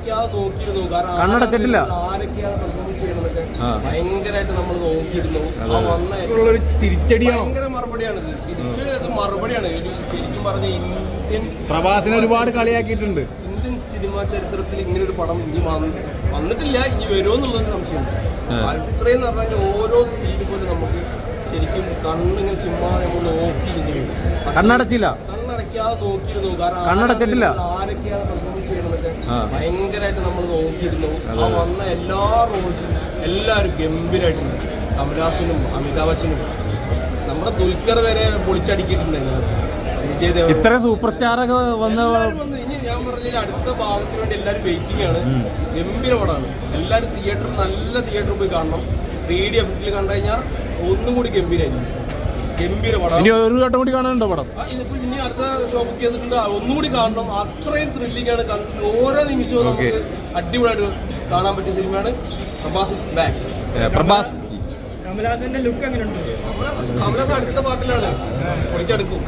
കണ്ണടയ്ക്കാതെ നോക്കിയിരുന്നു. കാരണം കണ്ണടച്ചിട്ടില്ല, ആരൊക്കെയാണ് പെർഫോമൻസ് ചെയ്യണതൊക്കെ ഭയങ്കരമായിട്ട് നമ്മൾ നോക്കിയിരുന്നു. ആ വന്ന തിരിച്ചടിയാണ്, ഭയങ്കര മറുപടിയാണ്. തിരിച്ച് മറുപടിയാണ്. ശരിക്കും പറഞ്ഞ ഇന്ത്യൻ പ്രഭാസിനെ ഒരുപാട് കളിയാക്കിയിട്ടുണ്ട്. ഇന്ത്യൻ സിനിമാ ചരിത്രത്തിൽ ഇങ്ങനെ ഒരു പടം ഇനി വന്നിട്ടില്ല, ഇനി വരുമോ എന്നുള്ളൊരു സംശയമുണ്ട്. അത്രയും എന്ന് പറഞ്ഞാൽ ഓരോ സീൻ പോലും നമുക്ക് ശരിക്കും കണ്ണിങ്ങനെ ചുമ്മാ നമ്മൾ നോക്കിയിരുന്നു. കണ്ണടച്ചില്ല, കണ്ണടയ്ക്കാതെ നോക്കിയിരുന്നു. കാരണം കണ്ണടച്ചിട്ടില്ല, ആരൊക്കെയാണ് പെർഫോമൻസ് ചെയ്യണതൊക്കെ ഭയങ്കരമായിട്ട് നമ്മൾ നോക്കിയിരുന്നു. ആ വന്ന എല്ലാ റോൾസും എല്ലാവരും ഗംഭീരമായിട്ടുണ്ട്. കമൽഹാസനും അമിതാഭ് ബച്ചനും നമ്മുടെ ദുൽഖർ വരെ പൊളിച്ചടിക്കിയിട്ടുണ്ടായിരുന്നു. ഇത്ര സൂപ്പർ സ്റ്റാർ ഒക്കെ വന്ന് ഇനി ഞാൻ പറഞ്ഞില്ല, അടുത്ത ഭാഗത്തിന് വേണ്ടി എല്ലാവരും വെയിറ്റിംഗ് ആണ്. ഗംഭീര പടമാണ്. എല്ലാവരും നല്ല തിയേറ്ററിൽ പോയി കാണണം. 3D എഫക്റ്റിൽ കണ്ടു കഴിഞ്ഞാൽ ഒന്നും കൂടി ഗംഭീരമായിരിക്കും. ഗംഭീര പടം. ഇനി ഒരു ഘട്ടം കൂടി കാണാനുണ്ടോ പടം? ഇതിപ്പോ ഇനി അടുത്ത ഷോപ്പിൽ ചെന്നിട്ടുണ്ട്, ഒന്നും കൂടി കാണണം. അത്രയും ത്രില്ലിംഗ് ആണ്. ഓരോ നിമിഷവും നമുക്ക് അടിപൊളിയായിട്ട് കാണാൻ പറ്റിയ സിനിമയാണ് പ്രഭാസ് ബാക്ക്. പ്രഭാസ് കമൽഹാസന്റെ ലുക്ക് എങ്ങനെയുണ്ട്? കമൽഹാസൻ അടുത്ത പാട്ടിലാണ് പൊളിച്ചെടുക്കും.